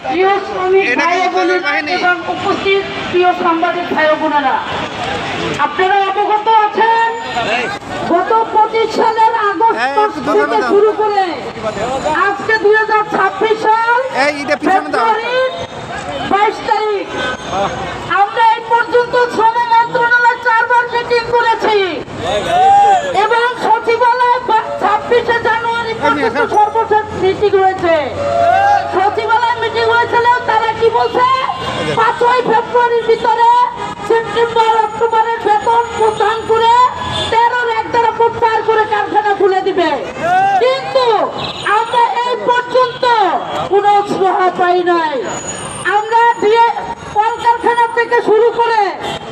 প্রিয় শ্রমিক ভাই বোনেরা এবং উপস্থিত প্রিয় সাংবাদিক ভাই বোনেরা, আপনারা অবগত আছেন গত 25 সালের আগস্ট থেকে শুরু করে আজকে 2026 সাল ফেব্রুয়ারির 22 তারিখ আমরা এই পর্যন্ত শ্রম মন্ত্রণালয় 4বার মিটিং করেছি এবং সচিবালয় 26শে জানুয়ারি পর্যন্ত সর্বশেষ মিটিং হয়েছে। সচিবালয় মিটিং হয়েছিল, তারা কি বলছে 5ই ফেব্রুয়ারির ভিতরে সেপ্টেম্বর অক্টোবরের বেতন প্রদান করে 13-র এক দ্বারা প্রত্যাহার করে কারখানা খুলে দিবে, কিন্তু আমরা এই পর্যন্ত কোনো সুরাহা পাই নাই। আমরা দিয়ে কলকারখানা থেকে শুরু করে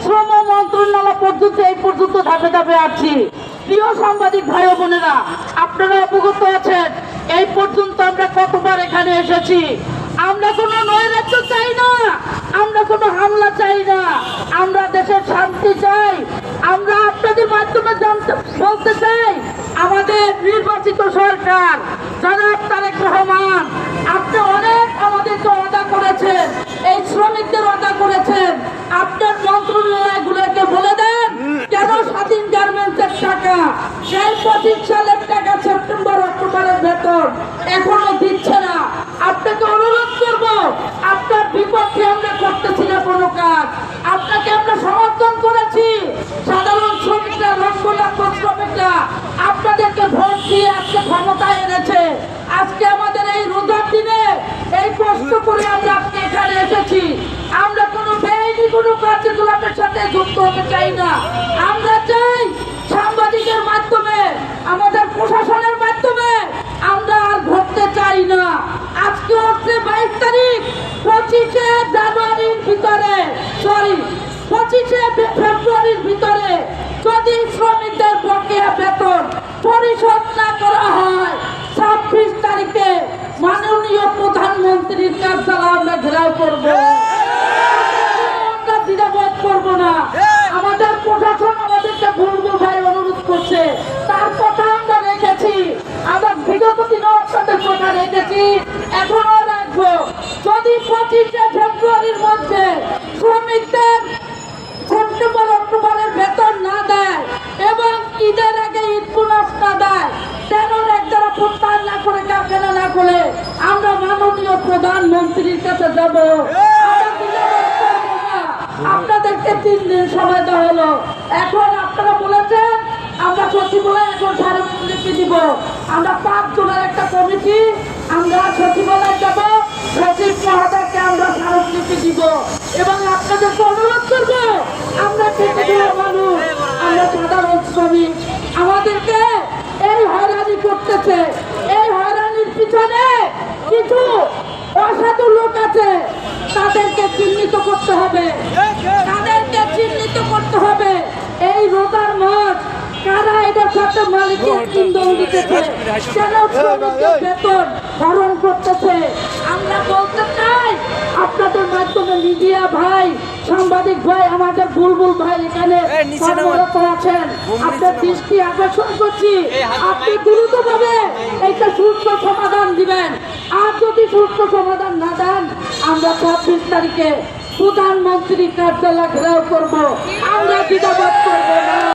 শ্রম মন্ত্রণালয় পর্যন্ত এই পর্যন্ত ধাপে ধাপে আছি। প্রিয় সাংবাদিক ভাই বোনেরা, আপনারা অবগত আছেন এই পর্যন্ত আমরা কতবার এখানে এসেছি। আমরা কোনো নৈরাজ্য চাই না, আমরা কোনো হামলা চাই না, আমরা দেশের শান্তি চাই। আমরা আপনাদের মাধ্যমে বলতে চাই, আমাদের নির্বাচিত সরকার জনাব তারেক রহমান, আপনি অনেক আমাদেরকে ওয়াদা করেছেন, এই শ্রমিকদের ওয়াদা করেছেন। আপনার মন্ত্রণালয়গুলোকে বলে দেন কেন স্বাধীন গার্মেন্টসের টাকা, সেই 25 সালের টাকা সেপ্টেম্বর অক্টোবরের বেতন এখনো দিচ্ছে না। আপনাকে অনুরোধ করব, আপনার বিপক্ষে আমরা করতেছি না কোনো কাজ, আপনাকে আমরা সমর্থন করেছি। সাধারণ শ্রমিকরা, লক্ষ লক্ষ শ্রমিকরা আপনাদেরকে ভোট দিয়ে আজকে ক্ষমতায় এনেছে। আজকে আমাদের এই রোজার দিনে এই কষ্ট করে আমরা আজকে এখানে এসেছি। আমরা কোনো বেআইনি কোনো কার্যকলাপের সাথে যুক্ত হতে চাই না। আমরা চাই সাংবাদিকের মাধ্যমে, আমাদের প্রশাসনের মাধ্যমে আমরা আর ঘটতে চাই না। আজকে হচ্ছে 22 তারিখ, 25শে জানুয়ারির ভিতরে, 25শে ফেব্রুয়ারির ভিতরে যদি শ্রমিকদের বকেয়া বেতন পরিশোধ না করা হয়, 26 তারিখে মাননীয় প্রধানমন্ত্রীর কার্যালয় আমরা ঘেরাও করব। আমরা দ্বিধাবোধ করবো না। আমাদের প্রশাসন আমাদেরকে বুলবুল ভাই অনুরোধ করছে, তার কথা আমরা রেখেছি। আমরা বিগত দিনও আপনাদের কথা রেখেছি, এখনো রাখবো। যদি 25শে ফেব্রুয়ারির মধ্যে শ্রমিকদের সেপ্টেম্বর অক্টোবরের বেতন না দেয় এবং ঈদের আগে ঈদ বোনাস না দেয়, 13-র এক দ্বারা প্রত্যাহার না করে কারখানা না করে আমরা মাননীয় প্রধানমন্ত্রীর কাছে যাব। আপনাদেরকে 3 দিন সময় দেওয়া হলো। এখন আপনারা বলেছেন আমরা সচিবালয় এখন স্মারকলিপি দিব। আমরা 5 জনের একটা কমিটি, আমরা সচিবালয় যাব, সচিব মহোদয়কে আমরা স্মারকলিপি দিব এবং আপনাদেরকে অনুরোধ করব, আমরা খেটে খাওয়া মানুষ, আমরা সাধারণ শ্রমিক, আমাদেরকে এই হয়রানি করতেছে। এই হয়রানির পিছনে কিছু অসাধু লোক আছে, তাদেরকে চিহ্নিত করতে হবে, তাদেরকে চিহ্নিত করতে হবে। এই রোজার মাস কারা এটার সাথে মালিকের ইন্ধন দিতেছে, কেন শ্রমিকদের বেতন হরণ করতেছে। আমরা বলতে চাই আপনাদের মাধ্যমে মিডিয়া ভাই, সাংবাদিক ভাই, আমাদের বুলবুল ভাই এখানে কর্মরত আছেন, আপনার দৃষ্টি আকর্ষণ করছি, আপনি দ্রুতভাবে একটা সুস্থ সমাধান দিবেন। আর যদি সুস্থ সমাধান না দেন, আমরা 26 তারিখে প্রধানমন্ত্রী কার্যালয় ঘেরাও করবো। আমরা দ্বিধাবোধ করবো না।